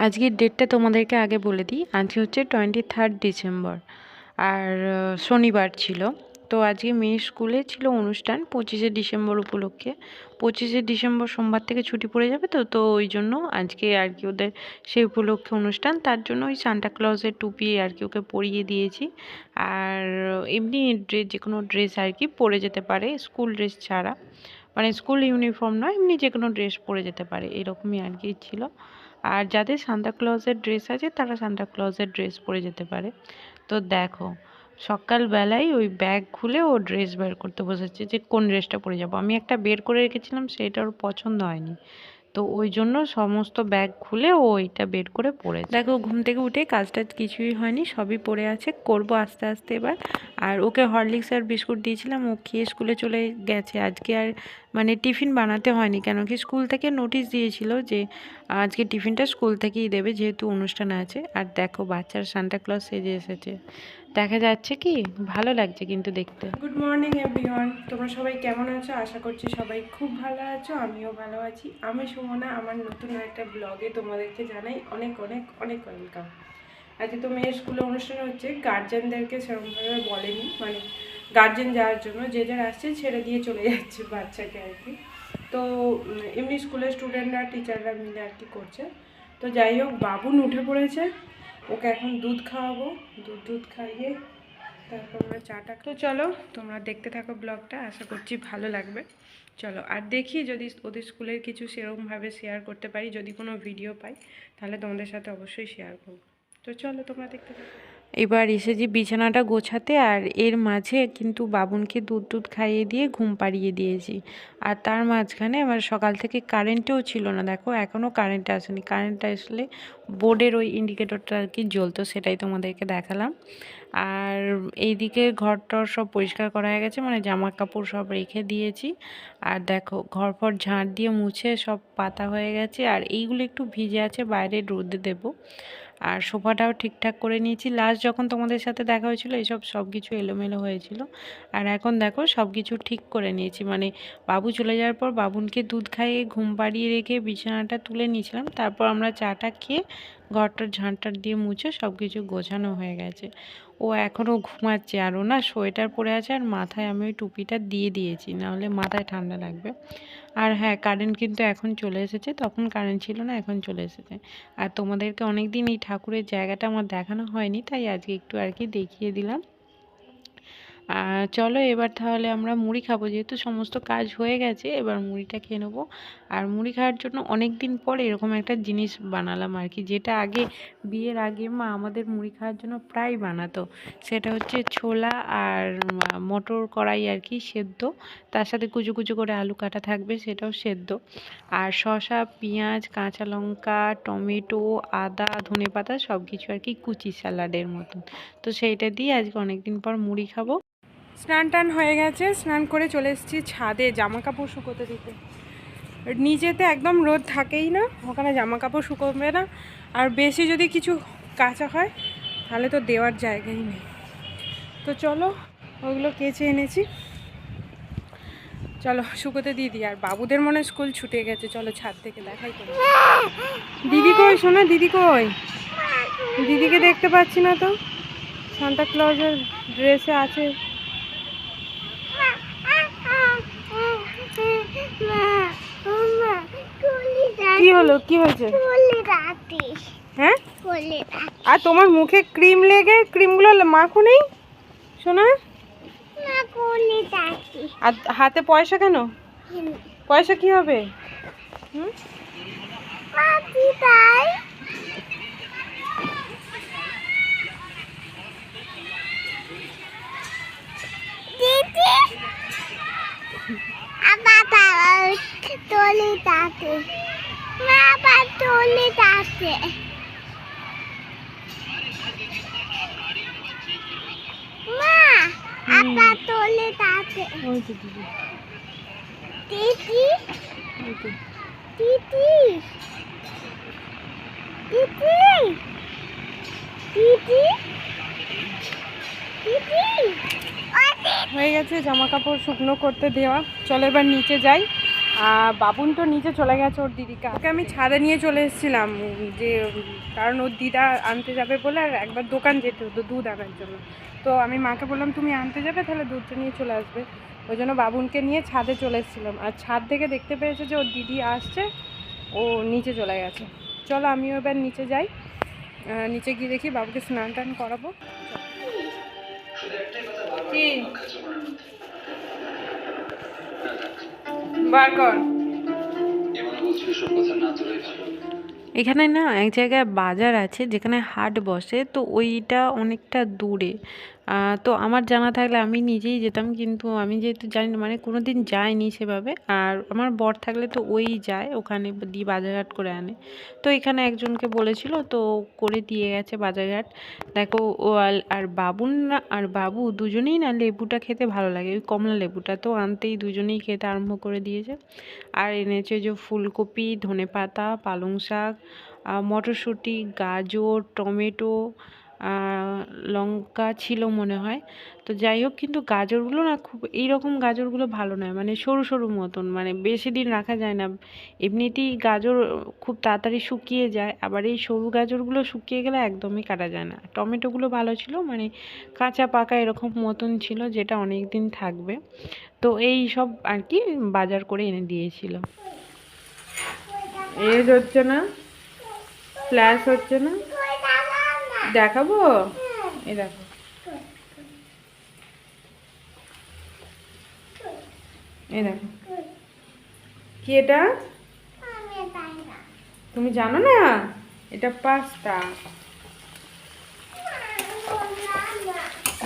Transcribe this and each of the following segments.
আজকের ডেটটা তোমাদেরকে আগে বলে দিই। আজকে হচ্ছে 23 ডিসেম্বর আর শনিবার ছিল। তো আজকে মেয়ের স্কুলে ছিল অনুষ্ঠান 25শে ডিসেম্বর উপলক্ষে। 25শে ডিসেম্বর সোমবার থেকে ছুটি পড়ে যাবে, তো ওই জন্য আজকে আর কি ওদের সেই উপলক্ষে অনুষ্ঠান। তার জন্য ওই সান্টা ক্লজের টুপি আর কি ওকে পরিয়ে দিয়েছি। আর এমনি ড্রেস, যে কোনো ড্রেস আর কি পরে যেতে পারে, স্কুল ড্রেস ছাড়া, মানে স্কুল ইউনিফর্ম নয়, এমনি যে কোনো ড্রেস পরে যেতে পারে, এরকমই আর কি ছিল। আর যাদের সান্তা ক্লজের ড্রেস আছে তারা সান্তা ক্লজের ড্রেস পরে যেতে পারে। তো দেখো, সকালবেলায় ওই ব্যাগ খুলে ও ড্রেস বের করতে বসেছে যে কোন ড্রেসটা পরে যাব। আমি একটা বের করে রেখেছিলাম, সেটা ওর পছন্দ হয়নি, তো ওই জন্য সমস্ত ব্যাগ খুলে ও এটা বের করে পড়েছে। দেখো, ঘুম থেকে উঠে কাজটা কিছুই হয়নি, সবই পড়ে আছে, করব আস্তে আস্তে এবার। আর ওকে হরলিক্স আর বিস্কুট দিয়েছিলাম, ও খেয়ে স্কুলে চলে গেছে। আজকে আর মানে টিফিন বানাতে হয়নি, কেন কি স্কুল থেকে নোটিশ দিয়েছিল যে আজকে টিফিনটা স্কুল থেকেই দেবে, যেহেতু অনুষ্ঠান আছে। আর দেখো, বাচ্চার সান্টা ক্লজ সেজে এসেছে, দেখা যাচ্ছে কি ভালো লাগছে কিন্তু দেখতে। গুড মর্নিং এভরিওয়ান, তোমরা সবাই কেমন আছো? আশা করছি সবাই খুব ভালো আছো, আমিও ভালো আছি। আমি সুমনা, আমার নতুন একটা ব্লগে তোমাদেরকে জানাই অনেক অনেক অনেক ওয়েলকাম। আজকে তো মেয়ের স্কুলে অনুষ্ঠান হচ্ছে, গার্জেনদেরকে সেরকমভাবে বলেনি, মানে গার্জেন যাওয়ার জন্য যে যার আসছে ছেড়ে দিয়ে চলে যাচ্ছে বাচ্চাকে আর কি। তো এমনি স্কুলের স্টুডেন্টরা টিচাররা মিলে আর কি করছে। তো যাই হোক, বাবুন উঠে পড়েছে, ওকে এখন দুধ খাওয়াবো, দুধ খাইয়ে তারপর আমরা চাটা। তো চলো তোমরা দেখতে থাকো ব্লগটা, আশা করছি ভালো লাগবে। চলো, আর দেখি যদি ওদের স্কুলের কিছু সেরকমভাবে শেয়ার করতে পারি, যদি কোনো ভিডিও পাই তাহলে তোমাদের সাথে অবশ্যই শেয়ার করবো। তো চলো তোমরা দেখতে থাকো। এবার এসেছি বিছানাটা গোছাতে, আর এর মাঝে কিন্তু বাবুনকে দুধ খাইয়ে দিয়ে ঘুম পাড়িয়ে দিয়েছি। আর তার মাঝখানে আমার সকাল থেকে কারেন্টও ছিল না, দেখো এখনও কারেন্ট আসেনি। কারেন্ট আসলে বোর্ডের ওই ইন্ডিকেটরটা আর কি জ্বলতো, সেটাই তোমাদেরকে দেখালাম। আর এইদিকে ঘরটর সব পরিষ্কার করা হয়ে গেছে, মানে জামা কাপড় সব রেখে দিয়েছি। আর দেখো, ঘর ফর ঝাঁট দিয়ে মুছে সব পাতা হয়ে গেছে, আর এইগুলো একটু ভিজে আছে, বাইরে রোদে দেবো। আর সোফাটাও ঠিকঠাক করে নিয়েছি। লাস্ট যখন তোমাদের সাথে দেখা হয়েছিল এসব সব কিছু এলোমেলো হয়েছিল, আর এখন দেখো সব কিছু ঠিক করে নিয়েছি। মানে বাবু চলে যাওয়ার পর বাবুনকে দুধ খাইয়ে ঘুম পাড়িয়ে রেখে বিছানাটা তুলে নিয়েছিলাম, তারপর আমরা চাটা খেয়ে ঘরটার ঝাঁটটার দিয়ে মুছে সব কিছু গোছানো হয়ে গেছে। ও এখনও ঘুমাচ্ছে, আর ও না সোয়েটার পরে আছে, আর মাথায় আমি ওই টুপিটা দিয়ে দিয়েছি, নাহলে মাথায় ঠান্ডা লাগবে। আর হ্যাঁ, কারেন্ট কিন্তু এখন চলে এসেছে, তখন কারেন্ট ছিল না, এখন চলে এসেছে। আর তোমাদেরকে অনেক দিন এই ঠাকুরের জায়গাটা আমার দেখানো হয়নি, তাই আজকে একটু আর কি দেখিয়ে দিলাম। চলো এবার তাহলে আমরা মুড়ি খাবো, যেহেতু সমস্ত কাজ হয়ে গেছে, এবার মুড়িটা খেয়ে নেবো। আর মুড়ি খাওয়ার জন্য অনেক দিন পরে এরকম একটা জিনিস বানালাম আর কি, যেটা আগে বিয়ের আগে মা আমাদের মুড়ি খাওয়ার জন্য প্রায় বানাতো। সেটা হচ্ছে ছোলা আর মটর কড়াই আর কি সেদ্ধ, তার সাথে কুচো কুচো করে আলু কাটা থাকবে, সেটাও সেদ্ধ, আর শসা, পেঁয়াজ, কাঁচা লঙ্কা, টমেটো, আদা, ধনেপাতা সব কিছু আর কি কুচি, স্যালাডের মতন। তো সেইটা দিয়ে আজকে অনেকদিন পর মুড়ি খাবো। স্নান টান হয়ে গেছে, স্নান করে চলে এসেছি ছাদে জামা কাপড় শুকোতে দিতে। নিচেতে একদম রোদ থাকেই না, ওখানে জামা কাপড় শুকোবে না, আর বেশি যদি কিছু কাঁচা হয় তাহলে তো দেওয়ার জায়গাই নেই। তো চলো ওগুলো কেচে এনেছি, চলো শুকোতে দিয়ে দিই। আর বাবুদের মনে স্কুল ছুটে গেছে, চলো ছাদ থেকে দেখাই তো। দিদি কই শোনা, দিদি কই? দিদিকে দেখতে পাচ্ছি না তো, সান্তা ক্লজের ড্রেসে আছে। কি হলো, কি হয়েছে? হ্যাঁ, আর তোমার মুখে ক্রিম লেগে ক্রিমগুলো মাখো নেই শোনা? আর হাতে পয়সা কেন? পয়সা কি হবে? হয়ে গেছে জামা কাপড় শুকনো করতে দেওয়া, চলো এবার নিচে যাই, বাবুন তো নিচে চলে গেছে ওর দিদিকে, ওকে আমি ছাদে নিয়ে চলে এসেছিলাম যে কারণ ওর দিদা আনতে যাবে বলে, আর একবার দোকান যেতে হতো দুধ আনার জন্য। তো আমি মাকে বললাম তুমি আনতে যাবে, তাহলে দুধটা নিয়ে চলে আসবে। ওই জন্য বাবুনকে নিয়ে ছাদে চলে এসেছিলাম, আর ছাদ থেকে দেখতে পেয়েছে যে ওর দিদি আসছে, ও নিচে চলে গেছে। চলো আমিও এবার নিচে যাই, নিচে গিয়ে দেখি বাবুকে স্নান টান করাবো। কি বার কর। এখানে না এক জায়গায় বাজার আছে যেখানে হাট বসে, তো ওইটা অনেকটা দূরে। তো আমার জানা থাকলে আমি নিজেই যেতাম, কিন্তু আমি যেহেতু জানি না, মানে কোনো দিন যাইনি সেভাবে। আর আমার বর থাকলে তো ওই যায়, ওখানে দিয়ে বাজারহাট করে আনে। তো এখানে একজনকে বলেছিল, তো করে দিয়ে গেছে বাজারহাট। দেখো ও আর বাবুন না, আর বাবু দুজনেই না লেবুটা খেতে ভালো লাগে, ওই কমলা লেবুটা, তো আনতেই দুজনেই খেতে আরম্ভ করে দিয়েছে। আর এনেছে যে ফুলকপি, ধনেপাতা, পালং শাক, মটরশুঁটি, গাজর, টমেটো, লঙ্কা ছিল মনে হয়। তো যাই হোক, কিন্তু গাজরগুলো না খুব, এইরকম গাজরগুলো ভালো নয়, মানে সরু সরু মতন, মানে বেশি দিন রাখা যায় না। এমনিতেই গাজর খুব তাড়াতাড়ি শুকিয়ে যায়, আবার এই সরু গাজরগুলো শুকিয়ে গেলে একদমই কাটা যায় না। টমেটোগুলো ভালো ছিল, মানে কাঁচা পাকা এরকম মতন ছিল, যেটা অনেক দিন থাকবে। তো এই সব আর কি বাজার করে এনে দিয়েছিল। এজ হচ্ছে না, ফ্ল্যাশ হচ্ছে না, দেখাবো। এই দেখো, এই দেখো কি এটা, তুমি জানো না? এটা পাস্তা।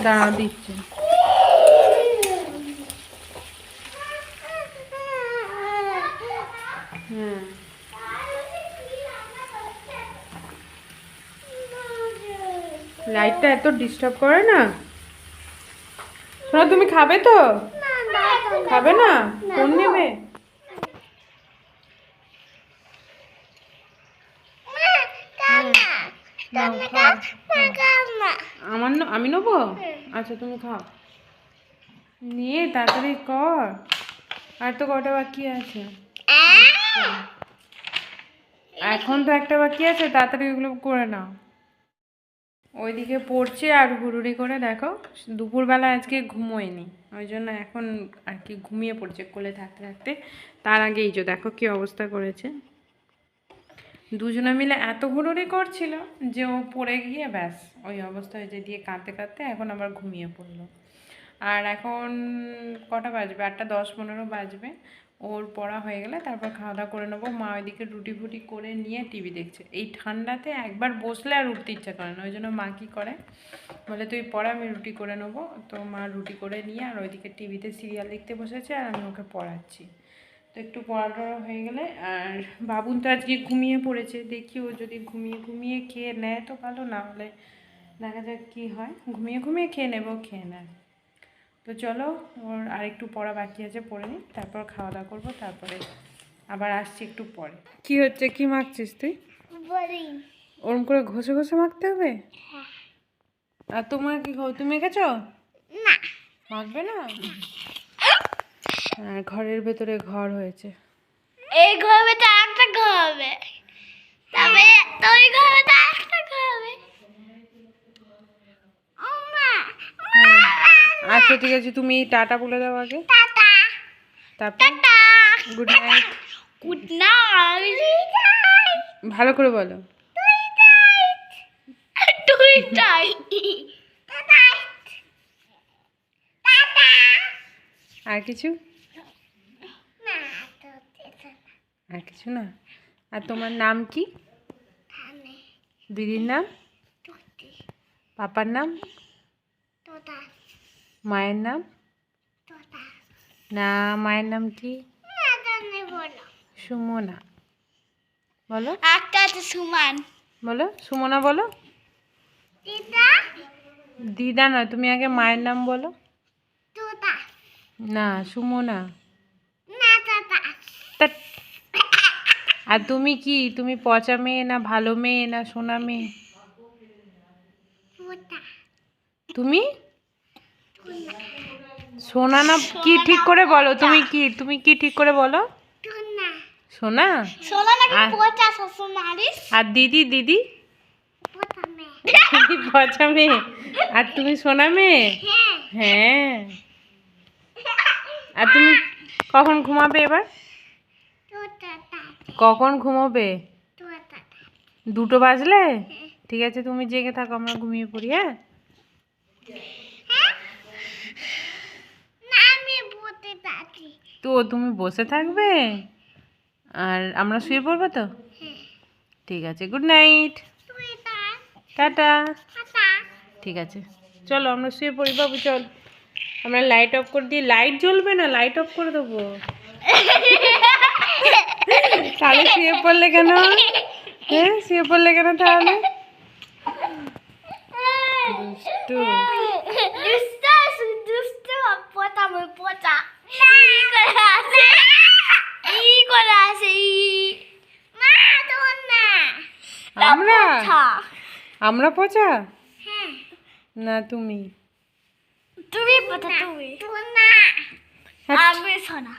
দাঁড়াও দিচ্ছে। হুম, লাইটটা এত ডিস্টার্ব করে না। শোনো, তুমি খাবে তো? খাবে না? কোন নেবে? নাও, খাও, খাও। আমি নেবো? আচ্ছা তুমি খাও, নিয়ে তাড়াতাড়ি কর, আর তো কটা বাকি আছে। এখন তো একটা বাকি আছে, তাড়াতাড়ি ওগুলো করে নাও। ওইদিকে পড়ছে আর হুড়ুড়ি করে, দেখো দুপুরবেলা আজকে ঘুমোয়নি, ওই জন্য এখন আর কি ঘুমিয়ে পড়ছে কোলে থাকতে থাকতে। তার আগে এই যে দেখো কি অবস্থা করেছে, দুজনে মিলে এত হুড়ুড়ি করছিল যে ও পড়ে গিয়ে ব্যাস ওই অবস্থা হয়েছে, দিয়ে কাঁদতে কাঁদতে এখন আবার ঘুমিয়ে পড়লো। আর এখন কটা বাজবে? 8:10-15 বাজবে। ওর পড়া হয়ে গেলে তারপর খাওয়া দাওয়া করে নেবো। মা ওইদিকে রুটি ফুটি করে নিয়ে টিভি দেখছে। এই ঠান্ডাতে একবার বসলে আর উঠতে ইচ্ছা করে না, ওই জন্য মা কী করে বলে তুই পড়া, আমি রুটি করে নেবো। তো মা রুটি করে নিয়ে আর ওইদিকে টিভিতে সিরিয়াল দেখতে বসেছে, আর আমি ওকে পড়াচ্ছি। তো একটু পড়াটা হয়ে গেলে, আর বাবুন তো আজকে ঘুমিয়ে পড়েছে, দেখি ও যদি ঘুমিয়ে ঘুমিয়ে খেয়ে নেয় তো ভালো, না হলে দেখা যাক কী হয়। ঘুমিয়ে ঘুমিয়ে খেয়ে নেবো, খেয়ে নেয়। তো চলো, ওর আরেকটু পড়া বাকি আছে, পড়ে নিই, তারপর খাওয়া দাওয়া করবো, তারপরে আবার আসছি একটু পরে। কি হচ্ছে, কি মাখছিস তুই? ওরম করে ঘষে ঘষে মাখতে হবে? আর তোমার কি, তুমি মেখেছো? না, মাখবে না। হ্যাঁ, ঘরের ভেতরে ঘর হয়েছে, এই ঘরের ভেতরে একটা ঘর হবে, তবে ওই ঘরের ভেতরে একটা ঘর হবে। আচ্ছা ঠিক আছে, তুমি টাটা বলে দাও আগে, টাটা তারপর tata good night. Good night. ভালো করে বলো। তুই টাই টাটা টাটা। আর কিছু? না, আর কিছু না। আর তোমার নাম কি? দিদির নাম? পাপার নাম? তোতা মায়ের নাম? তোতা না, মায়ের নাম কি? না জানি, বলো। সুমনা। বলো, একটা আছে সুমান। বলো সুমনা বলো। দিদা দিদা নয়, তুমি আগে মায়ের নাম বলো। তোতা না, সুমনা। না তোতা। ধ্যাৎ। আর তুমি কি, তুমি পচা মেয়ে না ভালো মেয়ে না সোনা মেয়ে? তোতা তুমি সোনা না কি, ঠিক করে বলো, তুমি কি, তুমি কি ঠিক করে বলো। সোনা সোনা সোনা নাকি আর- পচা শ্বশুরমারিস আর দিদি দিদি প্রথমে দিদি পচা মেয়ে আর তুমি সোনা মেয়ে হ্যাঁ হ্যাঁ আর তুমি কখন ঘুমাবে এবার তোতা তাতে কখন ঘুমোবে তোতা 2টো বাজলে ঠিক আছে তুমি জেগে থাকো আমরা ঘুমিয়ে পড়ি হ্যাঁ না আমি বলতে থাকি তো তুমি বসে থাকবে আর আমরা শুয়ে পড়বো তো ঠিক আছে গুড নাইট তুই তার টাটা হাতা ঠিক আছে চলো আমরা শুয়ে পড়ি বাবু চল আমরা লাইট অফ করে দিই লাইট জ্বলবে না লাইট অফ করে দেবো তাহলে শুয়ে পড়লে কেন হ্যাঁ শুয়ে পড়লে কেন তাহলে দুষ্টু দুষ্ট পচা মই পচা ই করে আসে মা তোর না আমরা পচা। আমরা পচা হ্যাঁ না তুমি তুমি পচা তুমি তোর না হ্যাঁ। আমি সোনা